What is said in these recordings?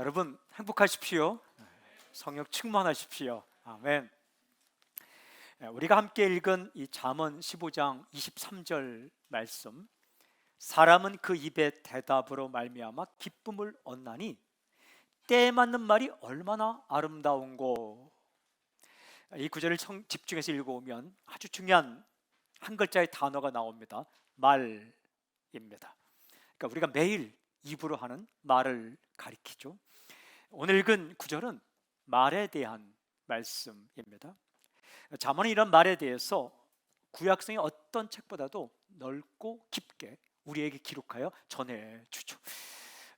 여러분 행복하십시오. 성령 충만하십시오. 아멘. 우리가 함께 읽은 이 잠언 15장 23절 말씀, 사람은 그 입의 대답으로 말미암아 기쁨을 얻나니 때에 맞는 말이 얼마나 아름다운고. 이 구절을 집중해서 읽어오면 아주 중요한 한 글자의 단어가 나옵니다. 말입니다. 그러니까 우리가 매일 입으로 하는 말을 가리키죠. 오늘 읽은 구절은 말에 대한 말씀입니다. 잠언은 이런 말에 대해서 구약성의 어떤 책보다도 넓고 깊게 우리에게 기록하여 전해주죠.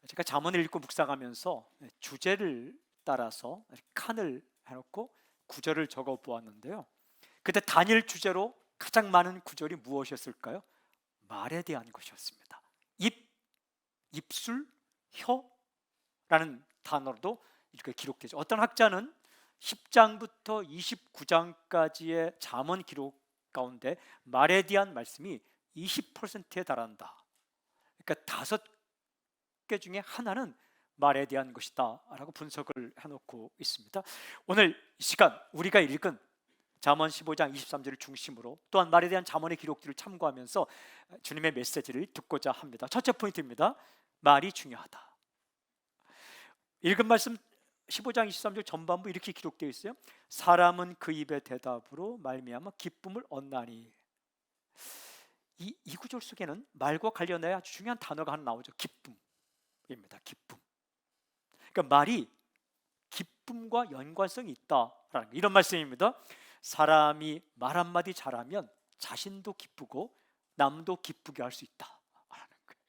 제가 잠언을 읽고 묵상하면서 주제를 따라서 칸을 해놓고 구절을 적어 보았는데요. 그때 단일 주제로 가장 많은 구절이 무엇이었을까요? 말에 대한 것이었습니다. 입, 입술, 혀라는 단어로도 이렇게 기록되죠. 어떤 학자는 10장부터 29장까지의 잠언 기록 가운데 말에 대한 말씀이 20%에 달한다. 그러니까 5개 중에 하나는 말에 대한 것이다 라고 분석을 해놓고 있습니다. 오늘 이 시간 우리가 읽은 잠언 15장 23절을 중심으로 또한 말에 대한 잠언의 기록들을 참고하면서 주님의 메시지를 듣고자 합니다. 첫째 포인트입니다. 말이 중요하다. 읽은 말씀 15장 23절 전반부 이렇게 기록되어 있어요. 사람은 그 입의 대답으로 말미암아 기쁨을 얻나니. 이 구절 속에는 말과 관련해 아주 중요한 단어가 하나 나오죠. 기쁨입니다. 기쁨. 그러니까 말이 기쁨과 연관성이 있다라는 이런 말씀입니다. 사람이 말 한마디 잘하면 자신도 기쁘고 남도 기쁘게 할 수 있다라는 거예요.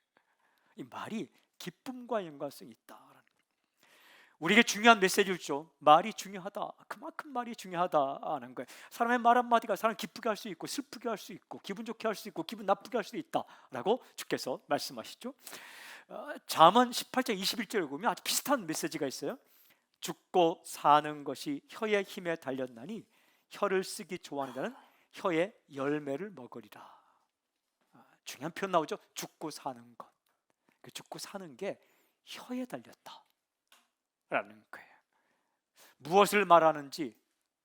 이 말이 기쁨과 연관성이 있다라는 거예요. 우리에게 중요한 메시지를 줘. 말이 중요하다. 그만큼 말이 중요하다는 거예요. 사람의 말 한마디가 사람을 기쁘게 할 수 있고 슬프게 할 수 있고 기분 좋게 할 수 있고 기분 나쁘게 할 수 있다라고 주께서 말씀하시죠. 잠언 18장 21절을 보면 아주 비슷한 메시지가 있어요. 죽고 사는 것이 혀의 힘에 달렸나니 혀를 쓰기 좋아하는 자는 혀의 열매를 먹으리라. 중요한 표현 나오죠. 죽고 사는 것. 그 죽고 사는 게 혀에 달렸다 라는 거예요. 무엇을 말하는지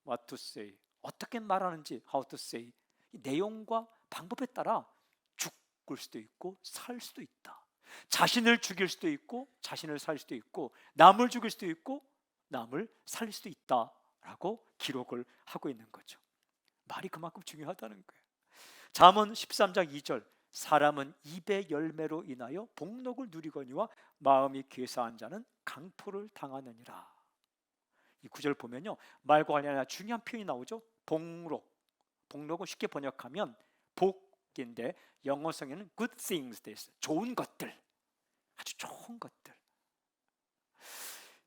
what to say, 어떻게 말하는지 how to say, 이 내용과 방법에 따라 죽을 수도 있고 살 수도 있다. 자신을 죽일 수도 있고 자신을 살 수도 있고 남을 죽일 수도 있고 남을 살릴 수도 있다라고 기록을 하고 있는 거죠. 말이 그만큼 중요하다는 거예요. 잠언 13장 2절, 사람은 입의 열매로 인하여 복록을 누리거니와 마음이 괴사한 자는 강포를 당하느니라. 이 구절 보면요, 말과 관련한 중요한 표현이 나오죠. 복록. 복록은 쉽게 번역하면 복인데 영어성에는 good things 돼 있어요. 좋은 것들, 아주 좋은 것들.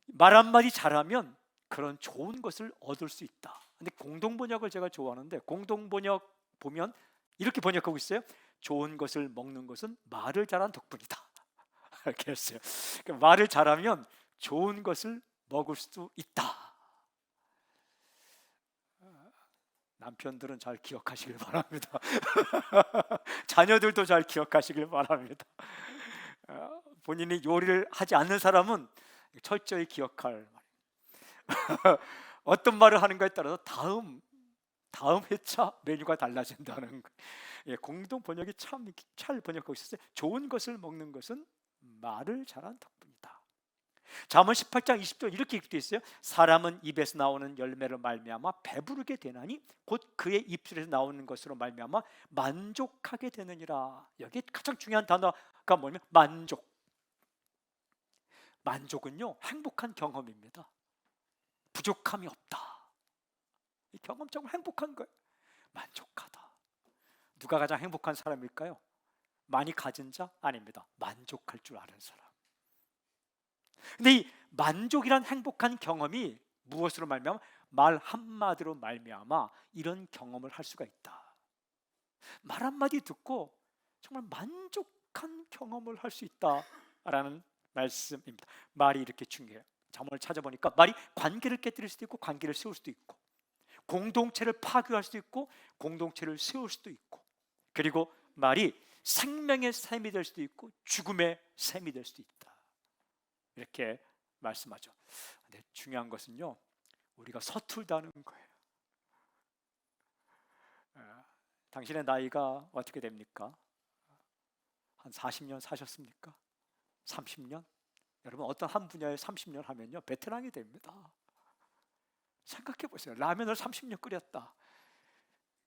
말 한마디 잘하면 그런 좋은 것을 얻을 수 있다. 근데 공동번역을 제가 좋아하는데 공동번역 보면 이렇게 번역하고 있어요. 좋은 것을 먹는 것은 말을 잘한 덕분이다. 이렇게 했어요. 그러니까 말을 잘하면 좋은 것을 먹을 수 있다. 남편들은 잘 기억하시길 바랍니다. 자녀들도 잘 기억하시길 바랍니다. 본인이 요리를 하지 않는 사람은 철저히 기억할 어떤 말을 하는가에 따라서 다음 회차 메뉴가 달라진다는 거. 공동 번역이 참 잘 번역하고 있었어요. 좋은 것을 먹는 것은 말을 잘한 덕분이다. 잠언 18장 20절 이렇게 기록되어 있어요. 사람은 입에서 나오는 열매로 말미암아 배부르게 되나니 곧 그의 입술에서 나오는 것으로 말미암아 만족하게 되느니라. 여기 가장 중요한 단어가 뭐냐면 만족. 만족은요, 행복한 경험입니다. 부족함이 없다. 이 경험적으로 행복한 거예요. 만족하다. 누가 가장 행복한 사람일까요? 많이 가진 자? 아닙니다. 만족할 줄 아는 사람. 근데 이 만족이란 행복한 경험이 무엇으로 말미암아? 말 한마디로 말미암아 이런 경험을 할 수가 있다. 말 한마디 듣고 정말 만족한 경험을 할 수 있다라는 말씀입니다. 말이 이렇게 중요해요. 잠언을 찾아보니까 말이 관계를 깨뜨릴 수도 있고 관계를 세울 수도 있고 공동체를 파괴할 수도 있고 공동체를 세울 수도 있고, 그리고 말이 생명의 샘이 될 수도 있고 죽음의 샘이 될 수도 있다. 이렇게 말씀하죠. 근데 중요한 것은요, 우리가 서툴다는 거예요. 당신의 나이가 어떻게 됩니까? 한 40년 사셨습니까? 30년? 여러분, 어떤 한 분야에 30년 하면요 베테랑이 됩니다. 생각해 보세요. 라면을 30년 끓였다.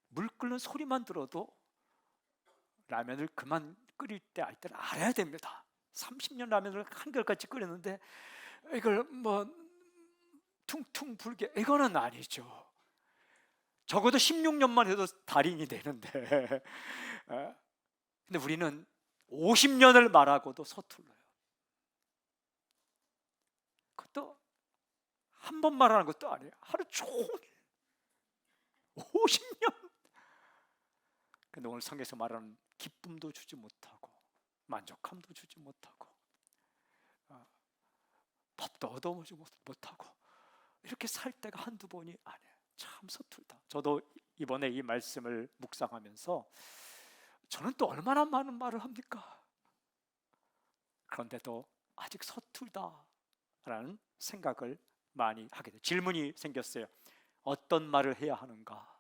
물 끓는 소리만 들어도 라면을 그만 끓일 때 알 때는 알아야 됩니다. 30년 라면을 한결같이 끓였는데 이걸 뭐 퉁퉁 불게, 이거는 아니죠. 적어도 16년만 해도 달인이 되는데 근데 우리는 50년을 말하고도 서툴러요. 그것도 한 번 말하는 것도 아니에요. 하루 종일 50년. 근데 오늘 성경에서 말하는 기쁨도 주지 못하고 만족함도 주지 못하고 밥도 얻어보지 못하고 이렇게 살 때가 한두 번이 아니에요. 참 서툴다. 저도 이번에 이 말씀을 묵상하면서 저는 또 얼마나 많은 말을 합니까? 그런데도 아직 서툴다라는 생각을 많이 하게 돼요. 질문이 생겼어요. 어떤 말을 해야 하는가?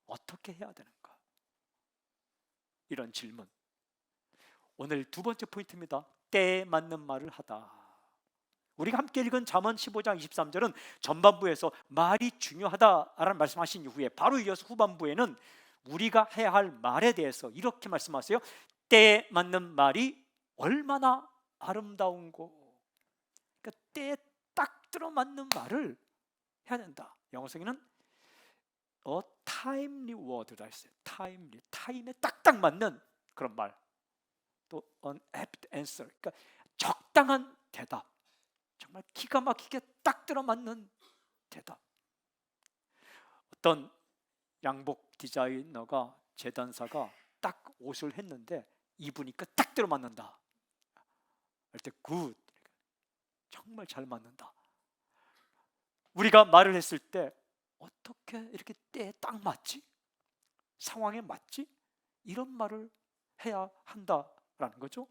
어떻게 해야 되는가? 이런 질문. 오늘 두 번째 포인트입니다. 때에 맞는 말을 하다. 우리가 함께 읽은 잠언 15장 23절은 전반부에서 말이 중요하다라는 말씀하신 이후에 바로 이어서 후반부에는 우리가 해야 할 말에 대해서 이렇게 말씀하세요. 때에 맞는 말이 얼마나 아름다운고. 그러니까 때에 딱 들어맞는 말을 해야 된다. 영어성에는 a timely word라 했어요. timely, 타임에 딱딱 맞는 그런 말. 또 an apt answer, 그러니까 적당한 대답. 정말 기가 막히게 딱 들어맞는 대답. 어떤 양복 디자이너가, 재단사가 딱 옷을 했는데 입으니까 딱 들어맞는다. 할 때 굿, 정말 잘 맞는다. 우리가 말을 했을 때 어떻게 이렇게 때에 딱 맞지? 상황에 맞지? 이런 말을 해야 한다라는 거죠.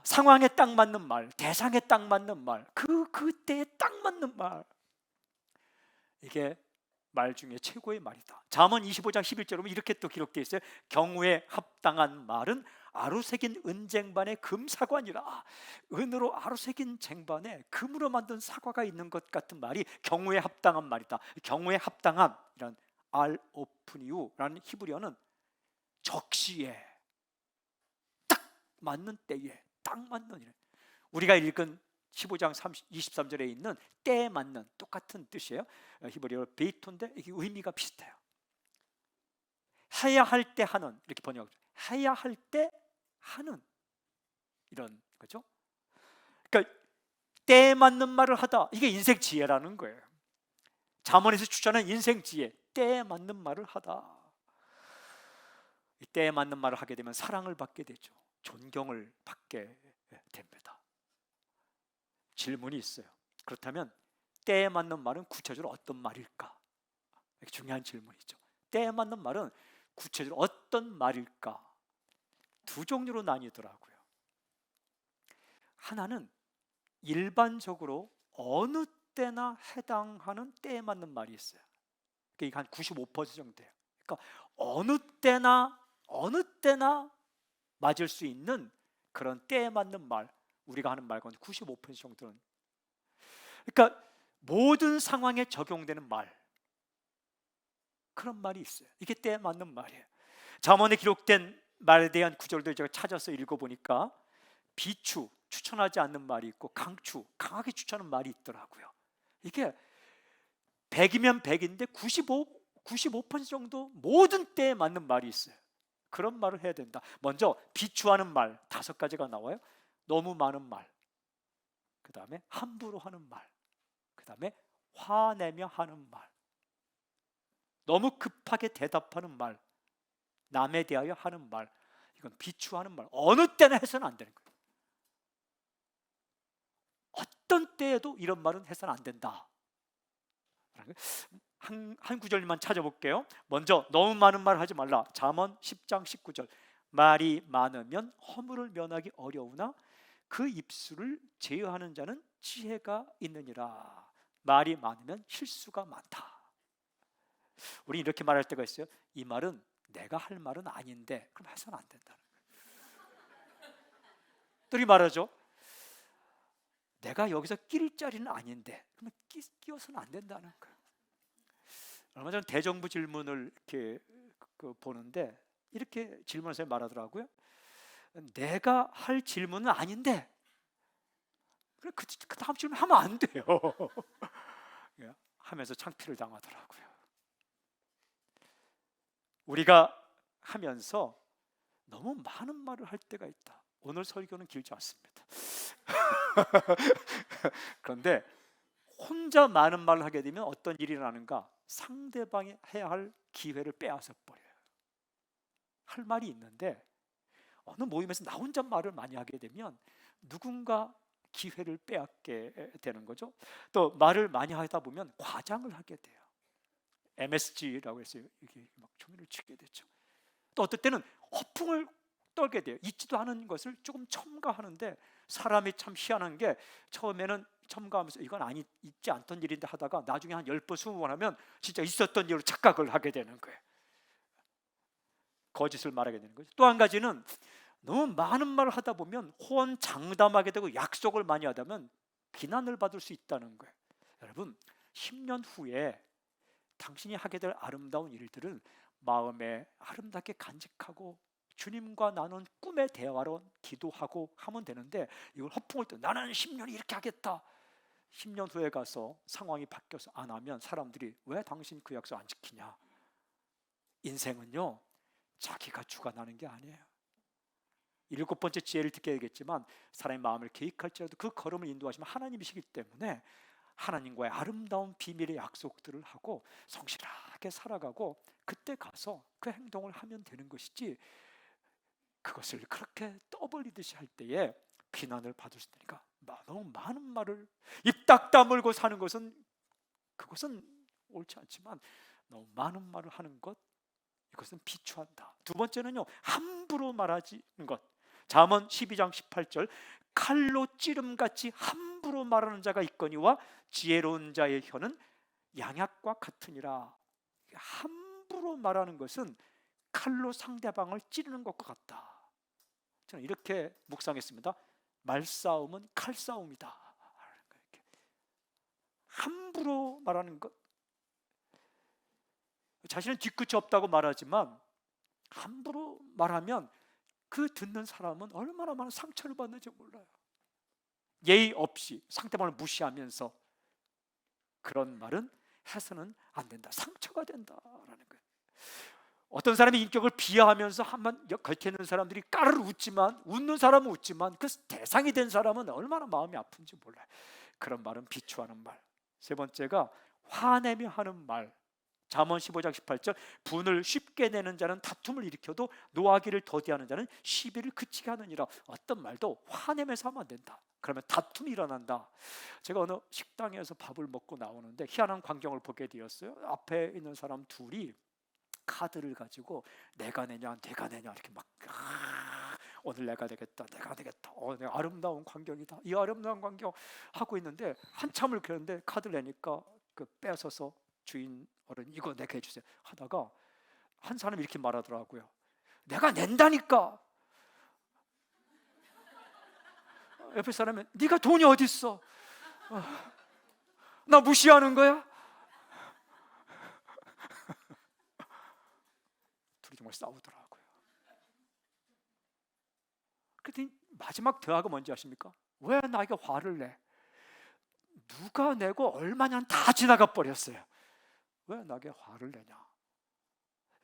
상황에 딱 맞는 말, 대상에 딱 맞는 말, 그때에 딱 맞는 말, 이게 말 중에 최고의 말이다. 잠언 25장 11절에 보면 이렇게 또 기록되어 있어요. 경우에 합당한 말은 아루새긴 은쟁반에 금사관이라. 은으로 아루새긴 쟁반에 금으로 만든 사과가 있는 것 같은 말이 경우에 합당한 말이다. 경우에 합당함이란 알오프니우라는 히브리어는 적시에, 딱 맞는 때에 딱 맞는 일. 우리가 읽은 15장 23절에 있는 때에 맞는 똑같은 뜻이에요. 히브리어 베이토인데 이게 의미가 비슷해요. 해야 할 때 하는, 이렇게 번역을 해야 할 때 하는 이런 거죠. 그러니까 때에 맞는 말을 하다, 이게 인생 지혜라는 거예요. 잠언에서 추천하는 인생 지혜, 때에 맞는 말을 하다. 때에 맞는 말을 하게 되면 사랑을 받게 되죠. 존경을 받게 됩니다. 질문이 있어요. 그렇다면 때에 맞는 말은 구체적으로 어떤 말일까? 중요한 질문이죠. 때에 맞는 말은 구체적으로 어떤 말일까? 두 종류로 나뉘더라고요. 하나는 일반적으로 어느 때나 해당하는 때에 맞는 말이 있어요. 이게 한 95% 정도 돼요. 그러니까 어느 때나 맞을 수 있는 그런 때에 맞는 말, 우리가 하는 말 가운데 95% 정도는, 그러니까 모든 상황에 적용되는 말, 그런 말이 있어요. 이게 때에 맞는 말이에요. 잠언에 기록된 말에 대한 구절들 제가 찾아서 읽어보니까 비추, 추천하지 않는 말이 있고 강추, 강하게 추천하는 말이 있더라고요. 이게 100이면 100인데 95% 정도 모든 때에 맞는 말이 있어요. 그런 말을 해야 된다. 먼저 비추하는 말 5가지가 나와요. 너무 많은 말, 그 다음에 함부로 하는 말, 그 다음에 화내며 하는 말, 너무 급하게 대답하는 말, 남에 대하여 하는 말, 이건 비추하는 말. 어느 때나 해서는 안 되는 거예요. 어떤 때에도 이런 말은 해서는 안 된다. 한 구절만 찾아볼게요. 먼저 너무 많은 말 하지 말라. 잠언 10장 19절. 말이 많으면 허물을 면하기 어려우나 그 입술을 제어하는 자는 지혜가 있느니라. 말이 많으면 실수가 많다. 우리 이렇게 말할 때가 있어요. 이 말은 내가 할 말은 아닌데, 그럼 해서는 안 된다는 거예요. 또 이렇게 말하죠. 내가 여기서 끼릴 자리는 아닌데, 그러면 끼어서는 안 된다는 거예요. 얼마 전 대정부 질문을 이렇게 보는데 이렇게 질문해서 말하더라고요. 내가 할 질문은 아닌데, 그 다음 질문 하면 안 돼요. 하면서 창피를 당하더라고요. 우리가 하면서 너무 많은 말을 할 때가 있다. 오늘 설교는 길지 않습니다. 그런데 혼자 많은 말을 하게 되면 어떤 일이 일어나는가? 상대방이 해야 할 기회를 빼앗아 버려요. 할 말이 있는데 어느 모임에서 나 혼자 말을 많이 하게 되면 누군가 기회를 빼앗게 되는 거죠. 또 말을 많이 하다 보면 과장을 하게 돼요. MSG라고 해서 이게 막 종이를 치게 되죠. 또 어떨 때는 허풍을 떨게 돼요. 있지도 않은 것을 조금 첨가하는데, 사람이 참 희한한 게 처음에는 첨가하면서 이건 있지 않던 일인데 하다가 나중에 한 10번 20번 하면 진짜 있었던 일로 착각을 하게 되는 거예요. 거짓을 말하게 되는 거죠. 또 한 가지는 너무 많은 말을 하다 보면 호언장담하게 되고 약속을 많이 하다 보면 비난을 받을 수 있다는 거예요. 여러분, 10년 후에 당신이 하게 될 아름다운 일들을 마음에 아름답게 간직하고 주님과 나눈 꿈의 대화로 기도하고 하면 되는데, 이걸 허풍을 또 나는 10년이 이렇게 하겠다, 10년 후에 가서 상황이 바뀌어서 안 하면 사람들이 왜 당신 그 약속 안 지키냐? 인생은요, 자기가 주관하는 게 아니에요. 7번째 지혜를 듣게 되겠지만, 사람의 마음을 계획할지라도 그 걸음을 인도하시면 하나님이시기 때문에 하나님과의 아름다운 비밀의 약속들을 하고 성실하게 살아가고, 그때 가서 그 행동을 하면 되는 것이지, 그것을 그렇게 떠벌리듯이 할 때에 비난을 받을 수 있으니까 너무 많은 말을 입 딱 다물고 사는 것은, 그것은 옳지 않지만 너무 많은 말을 하는 것, 이것은 비추한다. 두 번째는요, 함부로 말하지는 것. 잠언 12장 18절, 칼로 찌름같이 함부로 말하는 자가 있거니와 지혜로운 자의 혀는 양약과 같으니라. 함부로 말하는 것은 칼로 상대방을 찌르는 것과 같다. 저는 이렇게 묵상했습니다. 말싸움은 칼싸움이다. 함부로 말하는 것, 자신은 뒤끝이 없다고 말하지만 함부로 말하면 그 듣는 사람은 얼마나 많은 상처를 받는지 몰라요. 예의 없이 상대방을 무시하면서 그런 말은 해서는 안 된다. 상처가 된다라는 거예요. 어떤 사람의 인격을 비하하면서 한번 겉에 있는 사람들이 까르르 웃지만, 웃는 사람은 웃지만 그 대상이 된 사람은 얼마나 마음이 아픈지 몰라요. 그런 말은 비추하는 말. 세 번째가 화내며 하는 말. 잠언 15장 18절, 분을 쉽게 내는 자는 다툼을 일으켜도 노하기를 더디하는 자는 시비를 그치게 하느니라. 어떤 말도 화내면서 하면 안 된다. 그러면 다툼이 일어난다. 제가 어느 식당에서 밥을 먹고 나오는데 희한한 광경을 보게 되었어요. 앞에 있는 사람 둘이 카드를 가지고 내가 내냐 이렇게 막 오늘 내가 되겠다, 내가 되겠다, 내가 아름다운 광경이다, 이 아름다운 광경 하고 있는데, 한참을 그랬는데 카드를 내니까 그 뺏어서 주인 어른 이거 내게 해주세요 하다가 한 사람이 이렇게 말하더라고요. 내가 낸다니까. 옆에 사람은 네가 돈이 어디 있어? 나 무시하는 거야? 둘이 정말 싸우더라고요. 그랬더니 마지막 대화가 뭔지 아십니까? 왜 나에게 화를 내? 누가 내고 얼마냐는 다 지나가 버렸어요. 왜 나에게 화를 내냐?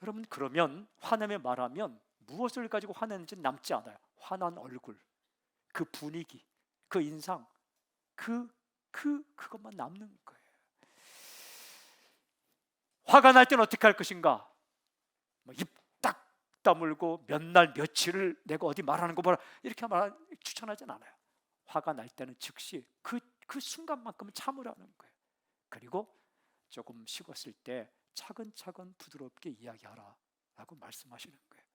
여러분, 그러면 화내며 말하면 무엇을 가지고 화내는지 남지 않아요. 화난 얼굴, 그 분위기, 그 인상, 그것만 남는 거예요. 화가 날 때는 어떻게 할 것인가? 입 딱 다물고 몇 날 며칠을 내가 어디 말하는 거 보라 이렇게 추천하진 않아요. 화가 날 때는 즉시 그 순간만큼은 참으라는 거예요. 그리고 조금 식었을 때 차근차근 부드럽게 이야기하라 라고 말씀하시는 거예요.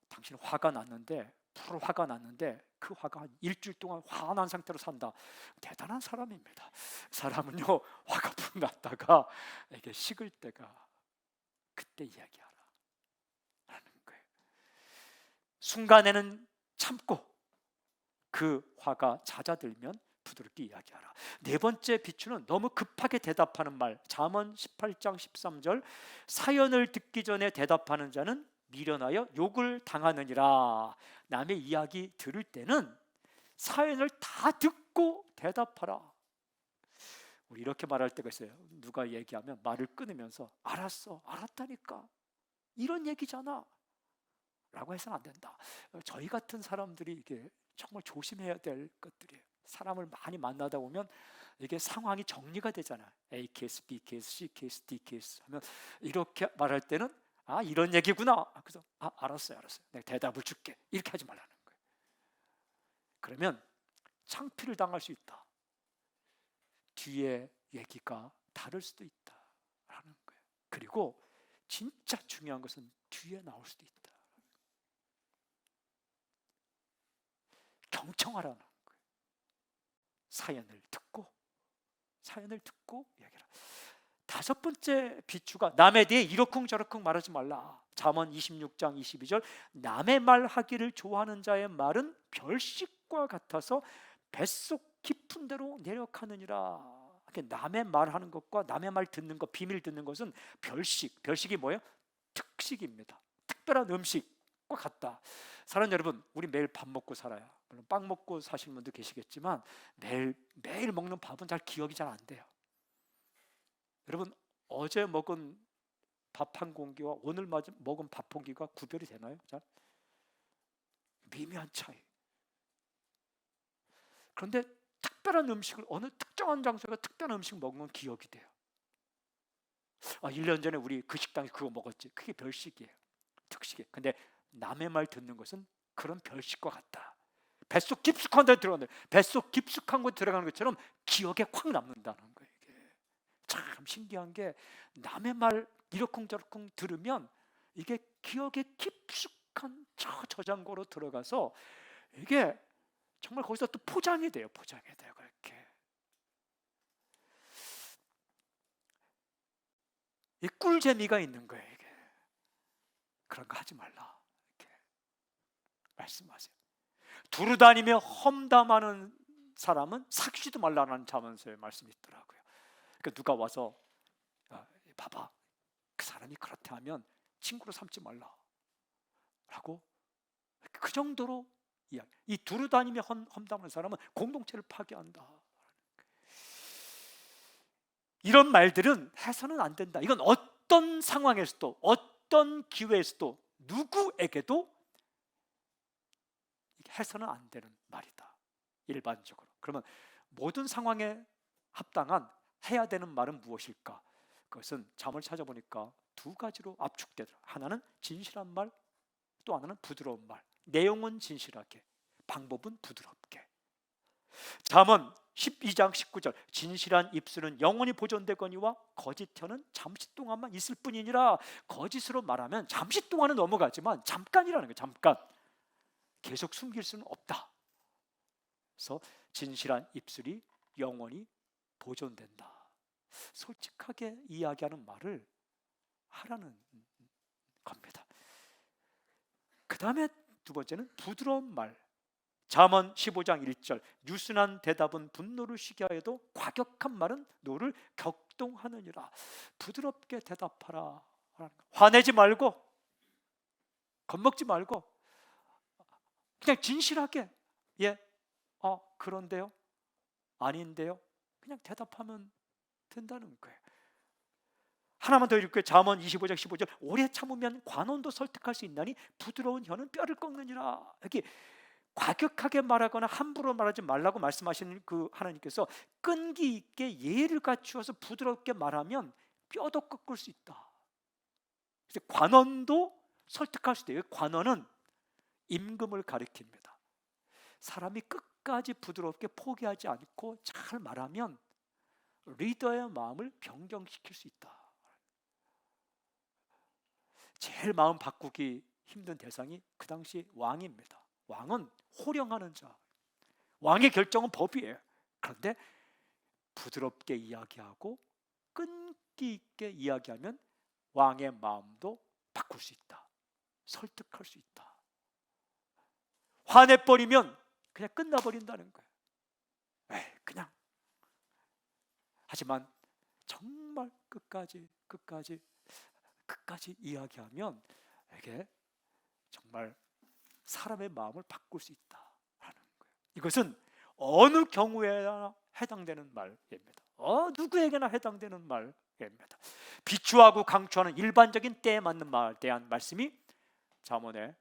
당신은 화가 났는데 풀 화가 났는데 그 화가 한 일주일 동안 화난 상태로 산다. 대단한 사람입니다. 사람은요, 화가 푹 났다가 이게 식을 때가 그때 이야기하라 라는 거예요. 순간에는 참고 그 화가 잦아들면 부드럽게 이야기하라. 네 번째 비추는 너무 급하게 대답하는 말. 잠언 18장 13절, 사연을 듣기 전에 대답하는 자는 미련하여 욕을 당하느니라. 남의 이야기 들을 때는 사연을 다 듣고 대답하라. 우리 이렇게 말할 때가 있어요. 누가 얘기하면 말을 끊으면서 알았어, 알았다니까, 이런 얘기잖아 라고 해서는 안 된다. 저희 같은 사람들이 이게 정말 조심해야 될 것들이에요. 사람을 많이 만나다 보면 이게 상황이 정리가 되잖아요. A 케이스, B 케이스, C 케이스, D 케이스 하면 이렇게 말할 때는 아, 이런 얘기구나. 그래서 알았어요. 내가 대답을 줄게. 이렇게 하지 말라는 거예요. 그러면 창피를 당할 수 있다. 뒤에 얘기가 다를 수도 있다라는 거예요. 그리고 진짜 중요한 것은 뒤에 나올 수도 있다. 경청하라는 거예요. 사연을 듣고 얘기하라. 다섯 번째 비추가 남에 대해 이러쿵저러쿵 말하지 말라. 잠언 26장 22절, 남의 말하기를 좋아하는 자의 말은 별식과 같아서 뱃속 깊은 데로 내려가느니라. 남의 말하는 것과 남의 말 듣는 것, 비밀 듣는 것은 별식이 뭐예요? 특식입니다. 특별한 음식과 같다. 사랑하는 여러분, 우리 매일 밥 먹고 살아요. 물론 빵 먹고 사시는 분도 계시겠지만 매일 먹는 밥은 잘 기억이 잘 안 돼요. 여러분, 어제 먹은 밥 한 공기와 오늘 먹은 밥 한 공기가 구별이 되나요? 잘? 미미한 차이. 그런데 특별한 음식을, 어느 특정한 장소에서 특별한 음식 먹은 건 기억이 돼요. 1년 전에 우리 그 식당에서 그거 먹었지. 그게 별식이에요. 특식이에요. 근데 남의 말 듣는 것은 그런 별식과 같다. 뱃속 깊숙한 데 들어가는, 뱃속 깊숙한 곳에 들어가는 것처럼 기억에 확 남는다는 거예요. 이게 참 신기한 게, 남의 말 이러쿵저러쿵 들으면 이게 기억에 깊숙한 저장고로 들어가서 이게 정말 거기서 또 포장이 돼요. 그렇게. 이 꿀재미가 있는 거예요. 이게. 그런 거 하지 말라 이렇게 말씀하세요. 두루다니며 험담하는 사람은 사귀지도 말라는 잠언서에 말씀이 있더라고요. 그러니까 누가 와서 봐봐, 그 사람이 그렇다 하면 친구로 삼지 말라 라고, 그 정도로 이 두루다니며 험담하는 사람은 공동체를 파괴한다. 이런 말들은 해서는 안 된다. 이건 어떤 상황에서도, 어떤 기회에서도, 누구에게도 해서는 안 되는 말이다. 일반적으로. 그러면 모든 상황에 합당한 해야 되는 말은 무엇일까? 그것은 잠을 찾아보니까 두 가지로 압축되더라. 하나는 진실한 말, 또 하나는 부드러운 말. 내용은 진실하게, 방법은 부드럽게. 잠언 12장 19절, 진실한 입술은 영원히 보존되거니와 거짓 혀는 잠시 동안만 있을 뿐이니라. 거짓으로 말하면 잠시 동안은 넘어가지만 잠깐이라는 거예요. 잠깐. 계속 숨길 수는 없다. 그래서 진실한 입술이 영원히 보존된다. 솔직하게 이야기하는 말을 하라는 겁니다. 그 다음에 두 번째는 부드러운 말. 잠언 15장 1절, 유순한 대답은 분노를 쉬게 하여도 과격한 말은 노를 격동하느니라. 부드럽게 대답하라. 화내지 말고, 겁먹지 말고, 그냥 진실하게, 그런데요, 아닌데요, 그냥 대답하면 된다는 거예요. 하나만 더 읽을게요. 잠언 25장 15절, 오래 참으면 관원도 설득할 수 있나니 부드러운 혀는 뼈를 꺾느니라. 여기 과격하게 말하거나 함부로 말하지 말라고 말씀하시는 그 하나님께서 끈기 있게 예의를 갖추어서 부드럽게 말하면 뼈도 꺾을 수 있다. 그래서 관원도 설득할 수 있대요. 관원은 임금을 가리킵니다. 사람이 끝까지 부드럽게 포기하지 않고 잘 말하면 리더의 마음을 변경시킬 수 있다. 제일 마음 바꾸기 힘든 대상이 그 당시 왕입니다. 왕은 호령하는 자, 왕의 결정은 법이에요. 그런데 부드럽게 이야기하고 끈기 있게 이야기하면 왕의 마음도 바꿀 수 있다, 설득할 수 있다. 화내버리면 그냥 끝나버린다는 거예요. 그냥. 하지만 정말 끝까지 이야기하면 이게 정말 사람의 마음을 바꿀 수 있다라는 거예요. 이것은 어느 경우에나 해당되는 말입니다. 누구에게나 해당되는 말입니다. 비추하고 강추하는 일반적인 때에 맞는 말에 대한 말씀이 잠언에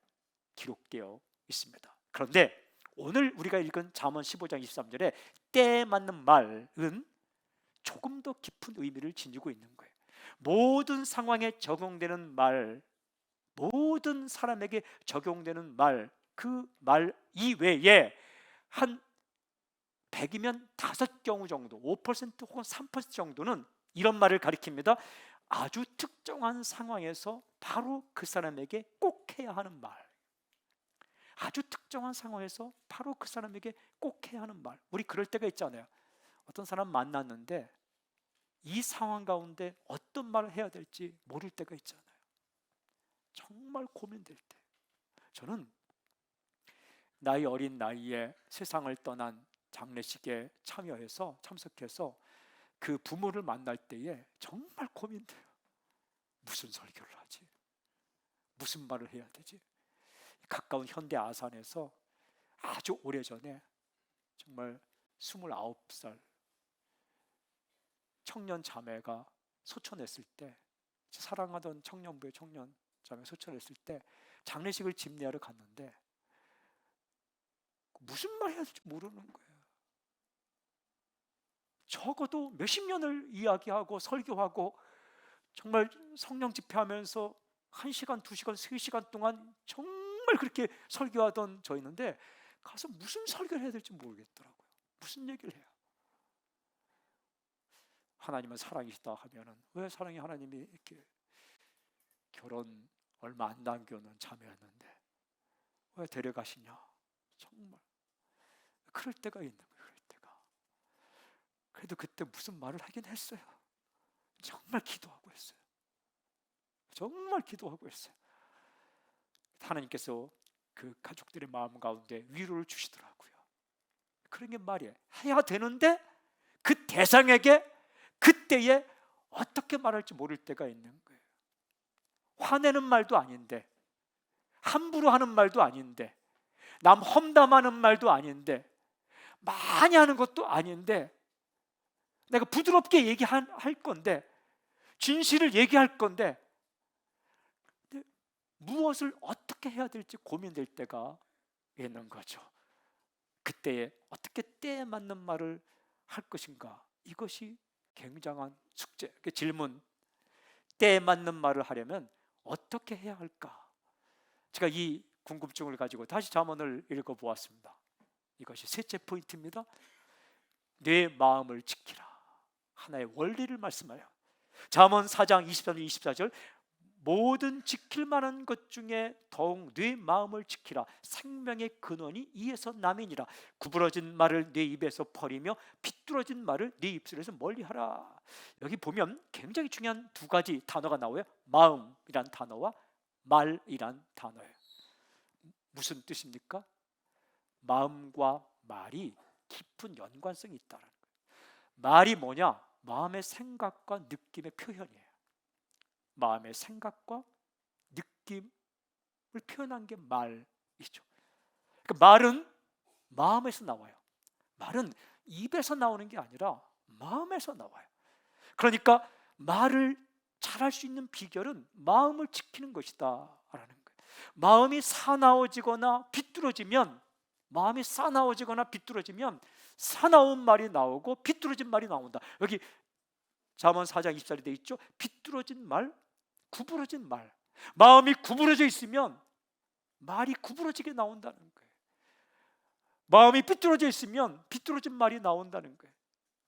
기록되어 있습니다. 그런데 오늘 우리가 읽은 잠언 15장 23절에 때에 맞는 말은 조금 더 깊은 의미를 지니고 있는 거예요. 모든 상황에 적용되는 말, 모든 사람에게 적용되는 말, 그 말 이외에 한 100이면 5경우 정도, 5% 혹은 3% 정도는 이런 말을 가리킵니다. 아주 특정한 상황에서 바로 그 사람에게 꼭 해야 하는 말, 아주 특정한 상황에서 바로 그 사람에게 꼭 해야 하는 말. 우리 그럴 때가 있잖아요. 어떤 사람 만났는데 이 상황 가운데 어떤 말을 해야 될지 모를 때가 있잖아요. 정말 고민될 때. 저는 나이 어린 나이에 세상을 떠난 장례식에 참석해서 그 부모를 만날 때에 정말 고민돼요. 무슨 설교를 하지? 무슨 말을 해야 되지? 가까운 현대 아산에서 아주 오래전에 정말 29살 청년 자매가 소천했을 때, 사랑하던 청년부의 청년 자매 소천했을 때 장례식을 집례하러 갔는데 무슨 말 해야 될지 모르는 거예요. 적어도 몇십 년을 이야기하고 설교하고 정말 성령 집회하면서 1시간, 2시간, 3시간 동안 정말 그렇게 설교하던 저였는데 가서 무슨 설교를 해야 될지 모르겠더라고요. 무슨 얘기를 해요? 하나님은 사랑이시다 하면은 왜 사랑이 하나님이 이렇게 결혼 얼마 안 남겨놓은 자매였는데 왜 데려가시냐? 정말 그럴 때가 있는 거예요. 그럴 때가. 그래도 그때 무슨 말을 하긴 했어요. 정말 기도하고 했어요. 정말 기도하고 했어요. 하나님께서 그 가족들의 마음 가운데 위로를 주시더라고요. 그런 게 말이에요. 해야 되는데 그 대상에게 그때에 어떻게 말할지 모를 때가 있는 거예요. 화내는 말도 아닌데, 함부로 하는 말도 아닌데, 남 험담하는 말도 아닌데, 많이 하는 것도 아닌데, 내가 부드럽게 얘기할 건데, 진실을 얘기할 건데, 무엇을 어떻게 해야 될지 고민될 때가 있는 거죠. 그때에 어떻게 때에 맞는 말을 할 것인가, 이것이 굉장한 숙제. 그 질문, 때에 맞는 말을 하려면 어떻게 해야 할까? 제가 이 궁금증을 가지고 다시 잠언을 읽어보았습니다. 이것이 셋째 포인트입니다. 내 마음을 지키라. 하나의 원리를 말씀하여 잠언 4장 23절 24절 모든 지킬 만한 것 중에 더욱 네 마음을 지키라. 생명의 근원이 이에서 남이니라. 구부러진 말을 네 입에서 버리며 비뚤어진 말을 네 입술에서 멀리하라. 여기 보면 굉장히 중요한 두 가지 단어가 나와요. 마음이란 단어와 말이란 단어예요. 무슨 뜻입니까? 마음과 말이 깊은 연관성이 있다는 거예요. 말이 뭐냐? 마음의 생각과 느낌의 표현이에요. 마음의 생각과 느낌을 표현한 게 말이죠. 그러니까 말은 마음에서 나와요. 말은 입에서 나오는 게 아니라 마음에서 나와요. 그러니까 말을 잘할 수 있는 비결은 마음을 지키는 것이다 라는 거예요. 마음이 사나워지거나 비뚤어지면, 마음이 사나워지거나 비뚤어지면 사나운 말이 나오고 비뚤어진 말이 나온다. 여기 잠언 4장 24절에 되어 있죠. 비뚤어진 말, 구부러진 말. 마음이 구부러져 있으면 말이 구부러지게 나온다는 거예요. 마음이 삐뚤어져 있으면 비뚤어진 말이 나온다는 거예요.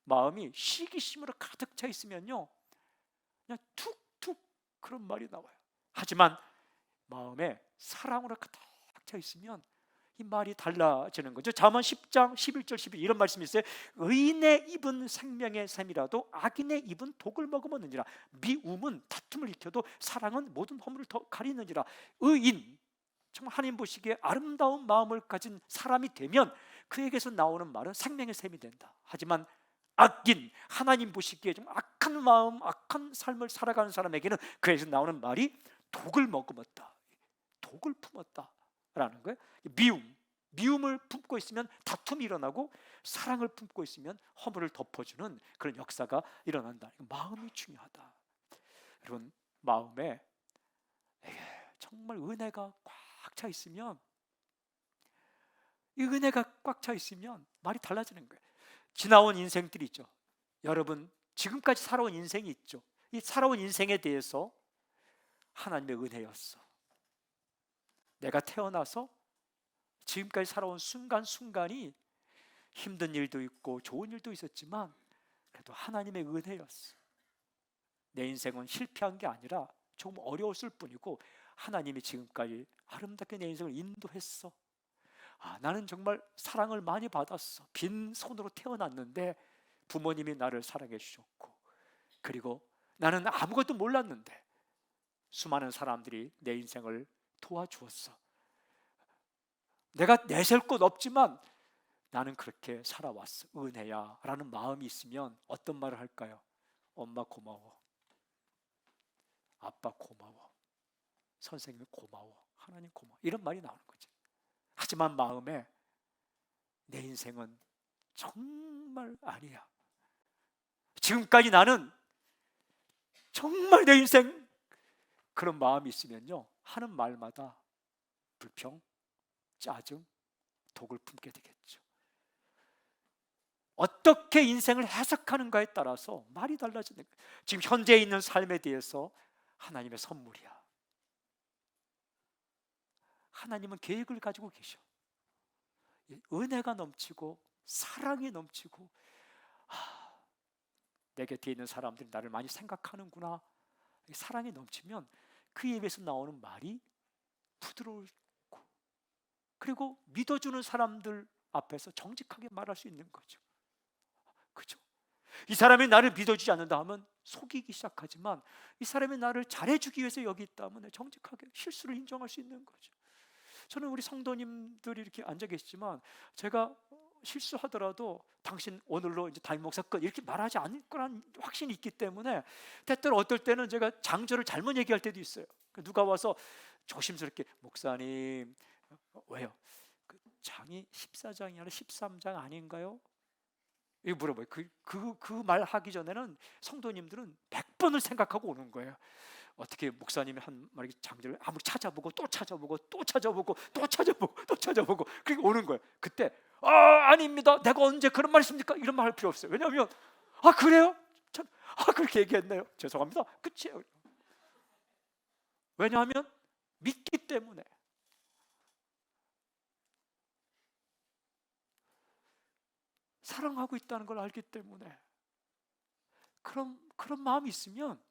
마음이 시기심으로 가득 차 있으면요, 그냥 툭툭 그런 말이 나와요. 하지만 마음에 사랑으로 가득 차 있으면 이 말이 달라지는 거죠. 잠언 10장 11절 12 이런 말씀이 있어요. 의인의 입은 생명의 샘이라도 악인의 입은 독을 머금었느니라. 미움은 다툼을 일으켜도 사랑은 모든 허물을 더 가리느니라. 의인, 정말 하나님 보시기에 아름다운 마음을 가진 사람이 되면 그에게서 나오는 말은 생명의 샘이 된다. 하지만 악인, 하나님 보시기에 좀 악한 마음, 악한 삶을 살아가는 사람에게는 그에서 나오는 말이 독을 머금었다, 독을 품었다 라는 거예요. 미움을 품고 있으면 다툼이 일어나고, 사랑을 품고 있으면 허물을 덮어주는 그런 역사가 일어난다. 마음이 중요하다. 여러분, 마음에 정말 은혜가 꽉 차 있으면, 이 은혜가 꽉 차 있으면 말이 달라지는 거예요. 지나온 인생들이 있죠. 여러분 지금까지 살아온 인생이 있죠. 이 살아온 인생에 대해서 하나님의 은혜였어. 내가 태어나서 지금까지 살아온 순간순간이 힘든 일도 있고 좋은 일도 있었지만 그래도 하나님의 은혜였어. 내 인생은 실패한 게 아니라 조금 어려웠을 뿐이고 하나님이 지금까지 아름답게 내 인생을 인도했어. 나는 정말 사랑을 많이 받았어. 빈손으로 태어났는데 부모님이 나를 사랑해 주셨고, 그리고 나는 아무것도 몰랐는데 수많은 사람들이 내 인생을 도와주었어. 내가 내셀 것 없지만 나는 그렇게 살아왔어. 은혜야 라는 마음이 있으면 어떤 말을 할까요? 엄마 고마워, 아빠 고마워, 선생님 고마워, 하나님 고마워, 이런 말이 나오는 거죠. 하지만 마음에 내 인생은 정말 아니야, 지금까지 나는 정말 내 인생, 그런 마음이 있으면요 하는 말마다 불평, 짜증, 독을 품게 되겠죠. 어떻게 인생을 해석하는가에 따라서 말이 달라지는 거예요. 지금 현재 있는 삶에 대해서 하나님의 선물이야. 하나님은 계획을 가지고 계셔. 은혜가 넘치고 사랑이 넘치고, 내 곁에 있는 사람들이 나를 많이 생각하는구나, 사랑이 넘치면 그 입에서 나오는 말이 부드러울, 그리고 믿어주는 사람들 앞에서 정직하게 말할 수 있는 거죠. 그죠? 이 사람이 나를 믿어주지 않는다 하면 속이기 시작하지만, 이 사람이 나를 잘해주기 위해서 여기 있다 하면 정직하게 실수를 인정할 수 있는 거죠. 저는 우리 성도님들이 이렇게 앉아 계시지만 제가 실수하더라도 당신 오늘로 이제 담임 목사 끝 이렇게 말하지 않을 거란 확신이 있기 때문에, 때때로 어떨 때는 제가 장조를 잘못 얘기할 때도 있어요. 누가 와서 조심스럽게 목사님 왜요? 그 장이 14장이 아니라 13장 아닌가요? 이거 물어봐요. 그 말 하기 전에는 성도님들은 100번을 생각하고 오는 거예요. 어떻게 목사님이 한 말이 장절을 아무리 찾아보고 또 찾아보고 또 찾아보고 또 찾아보고 또 찾아보고 그렇게 오는 거예요. 그때 아닙니다, 내가 언제 그런 말 했습니까? 이런 말 할 필요 없어요. 왜냐하면 그래요? 참, 그렇게 얘기했네요. 죄송합니다. 끝이에요. 왜냐하면 믿기 때문에. 사랑하고 있다는 걸 알기 때문에. 그런 마음이 있으면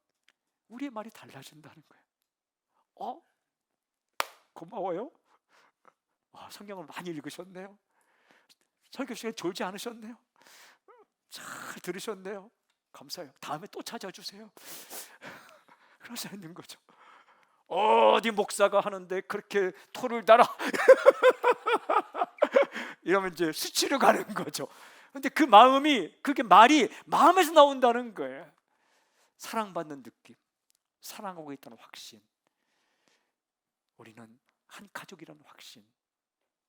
우리의 말이 달라진다는 거예요. 고마워요. 성경을 많이 읽으셨네요. 설교 시간에 졸지 않으셨네요. 잘 들으셨네요. 감사해요. 다음에 또 찾아주세요. 그럴 수 있는 거죠. 어디 목사가 하는데 그렇게 토를 달아 이러면 이제 수치로 가는 거죠. 근데 그 마음이, 그게 말이 마음에서 나온다는 거예요. 사랑받는 느낌, 사랑하고 있다는 확신, 우리는 한 가족이라는 확신,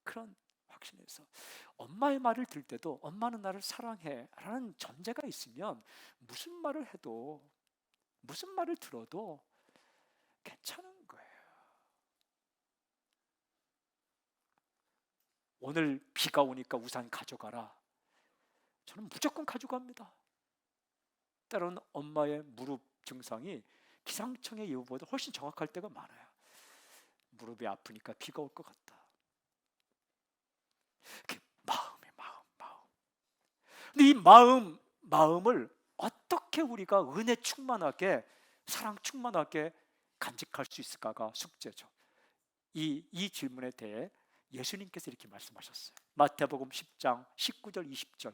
그런 확신에서 엄마의 말을 들을 때도 엄마는 나를 사랑해 라는 전제가 있으면 무슨 말을 해도, 무슨 말을 들어도 괜찮은 거예요. 오늘 비가 오니까 우산 가져가라, 저는 무조건 가져갑니다. 때로는 엄마의 무릎 증상이 기상청의 예보보다 훨씬 정확할 때가 많아요. 무릎이 아프니까 비가 올 것 같다. 마음. 근데 이 마음을 어떻게 우리가 은혜 충만하게, 사랑 충만하게 간직할 수 있을까가 숙제죠. 이 질문에 대해 예수님께서 이렇게 말씀하셨어요. 마태복음 10장 19절 20절,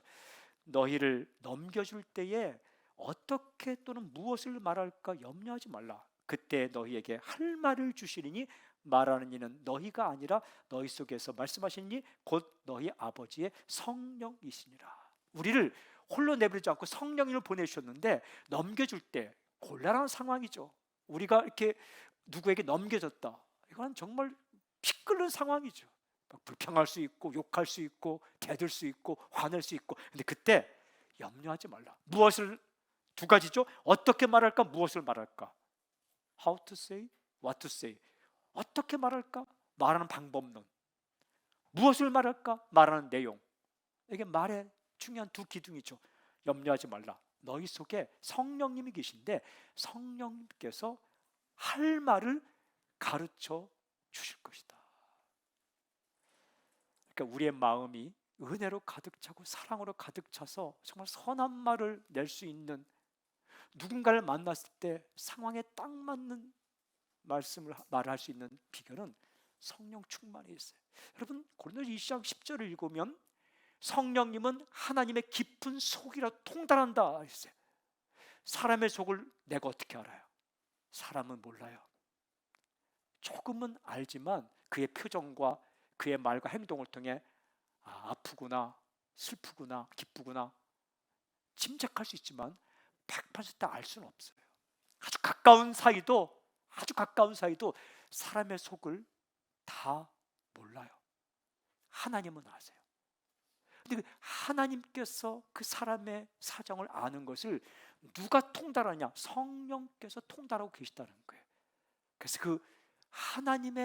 너희를 넘겨줄 때에 어떻게 또는 무엇을 말할까 염려하지 말라. 그때 너희에게 할 말을 주시리니 말하는 이는 너희가 아니라 너희 속에서 말씀하시니 곧 너희 아버지의 성령이시니라. 우리를 홀로 내버리지 않고 성령님을 보내주셨는데 넘겨줄 때 곤란한 상황이죠. 우리가 이렇게 누구에게 넘겨졌다, 이건 정말 피 끓는 상황이죠. 막 불평할 수 있고 욕할 수 있고 대들 수 있고 화낼 수 있고. 근데 그때 염려하지 말라. 무엇을, 두 가지죠. 어떻게 말할까, 무엇을 말할까. How to say, what to say. 어떻게 말할까, 말하는 방법론. 무엇을 말할까, 말하는 내용. 이게 말의 중요한 두 기둥이죠. 염려하지 말라. 너희 속에 성령님이 계신데 성령님께서 할 말을 가르쳐 주실 것이다. 그러니까 우리의 마음이 은혜로 가득 차고 사랑으로 가득 차서 정말 선한 말을 낼 수 있는, 누군가를 만났을 때 상황에 딱 맞는 말을 할 수 있는 비결은 성령 충만이 있어요. 여러분, 고린도서 2장 10절을 읽으면 성령님은 하나님의 깊은 속이라 통달한다 했어요. 사람의 속을 내가 어떻게 알아요? 사람은 몰라요. 조금은 알지만 그의 표정과 그의 말과 행동을 통해 아프구나, 슬프구나, 기쁘구나 짐작할 수 있지만 100% 알 수는 없어요. 아주 가까운 사이도 사람의 속을 다 몰라요. 하나님은 아세요. 근데 하나님께서 그 사람의 사정을 아는 것을 누가 통달하냐? 성령께서 통달하고 계시다는 거예요. 그래서 그 하나님,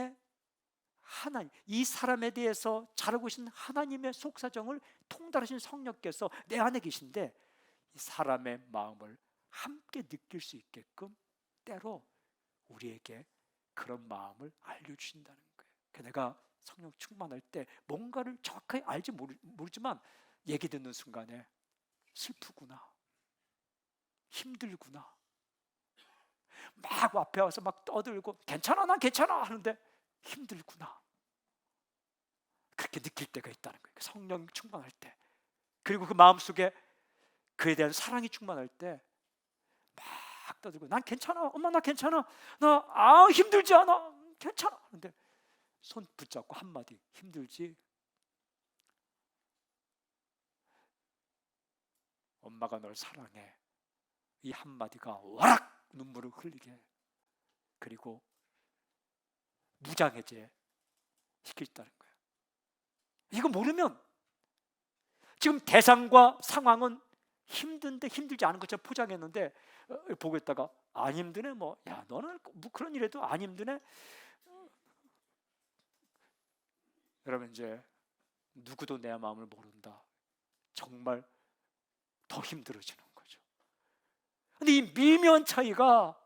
이 사람에 대해서 잘 알고 계신 하나님의 속사정을 통달하신 성령께서 내 안에 계신데 이 사람의 마음을 함께 느낄 수 있게끔 때로 우리에게 그런 마음을 알려주신다는 거예요. 내가 성령 충만할 때 뭔가를 정확하게 알지 모르지만 얘기 듣는 순간에 슬프구나, 힘들구나, 막 앞에 와서 막 떠들고 괜찮아, 난 괜찮아 하는데 힘들구나, 그렇게 느낄 때가 있다는 거예요. 성령 충만할 때. 그리고 그 마음속에 그에 대한 사랑이 충만할 때 막 떠들고 난 괜찮아, 엄마 나 괜찮아, 나 힘들지 않아, 괜찮아. 근데 손 붙잡고 한마디, 힘들지? 엄마가 널 사랑해. 이 한마디가 와락 눈물을 흘리게, 그리고 무장해제 시키겠다는 거예요. 이거 모르면 지금 대상과 상황은 힘든데 힘들지 않은 것처럼 포장했는데 보고 있다가 안 힘드네, 야 너는 뭐 그런 일해도 안 힘드네. 여러분, 이제 누구도 내 마음을 모른다. 정말 더 힘들어지는 거죠. 근데 이 미묘한 차이가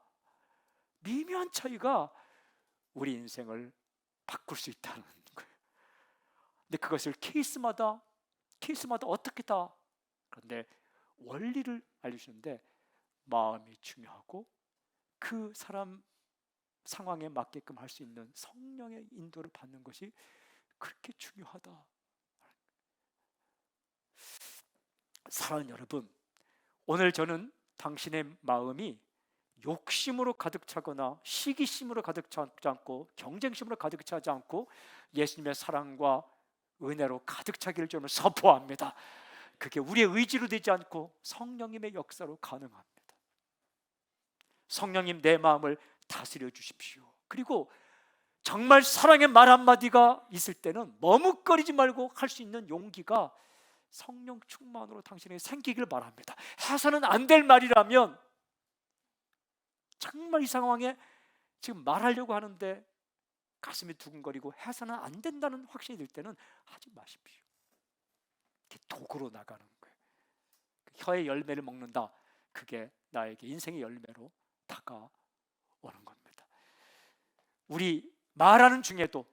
우리 인생을 바꿀 수 있다는 거예요. 근데 그것을 케이스마다 어떻게다. 그런데 원리를 알려주는데 마음이 중요하고 그 사람 상황에 맞게끔 할 수 있는 성령의 인도를 받는 것이 그렇게 중요하다. 사랑하는 여러분, 오늘 저는 당신의 마음이 욕심으로 가득 차거나 시기심으로 가득 차지 않고 경쟁심으로 가득 차지 않고 예수님의 사랑과 은혜로 가득 차기를 저는 선포합니다. 그게 우리의 의지로 되지 않고 성령님의 역사로 가능합니다. 성령님, 내 마음을 다스려 주십시오. 그리고 정말 사랑의 말 한마디가 있을 때는 머뭇거리지 말고 할 수 있는 용기가 성령 충만으로 당신에게 생기길 바랍니다. 해서는 안 될 말이라면, 정말 이 상황에 지금 말하려고 하는데 가슴이 두근거리고 해서는 안 된다는 확신이 들 때는 하지 마십시오. 이렇게 도구로 나가는 거예요. 혀의 열매를 먹는다, 그게 나에게 인생의 열매로 다가오는 겁니다. 우리 말하는 중에도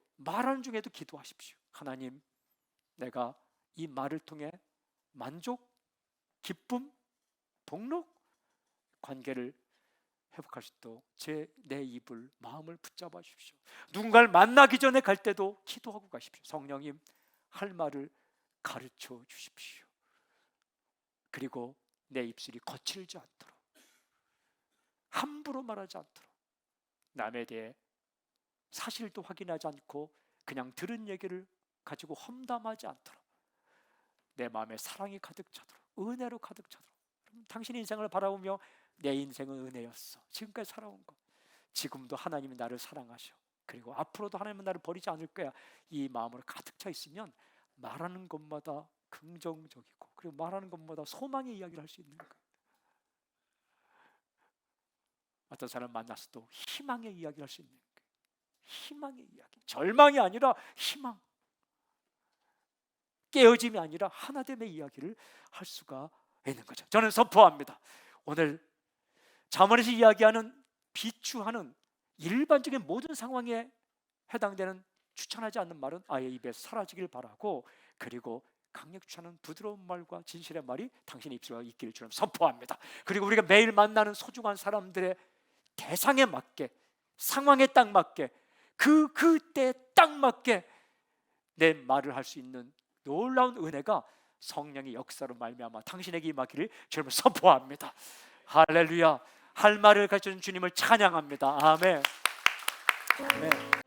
기도하십시오. 하나님, 내가 이 말을 통해 만족, 기쁨, 복록, 관계를 회복할 수 있도록 내 입을, 마음을 붙잡아 주십시오. 누군가를 만나기 전에 갈 때도 기도하고 가십시오. 성령님, 할 말을 가르쳐 주십시오. 그리고 내 입술이 거칠지 않도록, 함부로 말하지 않도록, 남에 대해 사실도 확인하지 않고 그냥 들은 얘기를 가지고 험담하지 않도록, 내 마음에 사랑이 가득 차도록, 은혜로 가득 차도록. 당신의 인생을 바라보며 내 인생은 은혜였어, 지금까지 살아온 것, 지금도 하나님이 나를 사랑하셔, 그리고 앞으로도 하나님은 나를 버리지 않을 거야, 이 마음으로 가득 차 있으면 말하는 것마다 긍정적이고, 그리고 말하는 것마다 소망의 이야기를 할 수 있는 거예요. 어떤 사람 만났어도 희망의 이야기를 할 수 있는 거예요. 희망의 이야기, 절망이 아니라 희망, 깨어짐이 아니라 하나됨의 이야기를 할 수가 있는 거죠. 저는 선포합니다. 오늘 잠언에서 이야기하는, 비추하는 일반적인 모든 상황에 해당되는 추천하지 않는 말은 아예 입에서 사라지길 바라고, 그리고 강력 추천하는 부드러운 말과 진실의 말이 당신의 입술에 있기를 주님 선포합니다. 그리고 우리가 매일 만나는 소중한 사람들의 대상에 맞게, 상황에 딱 맞게, 그때에 딱 맞게 내 말을 할 수 있는 놀라운 은혜가 성령의 역사로 말미암아 당신에게 임하기를 주님을 선포합니다. 할렐루야. 할 말을 가르쳐준 주님을 찬양합니다. 아멘. 아멘.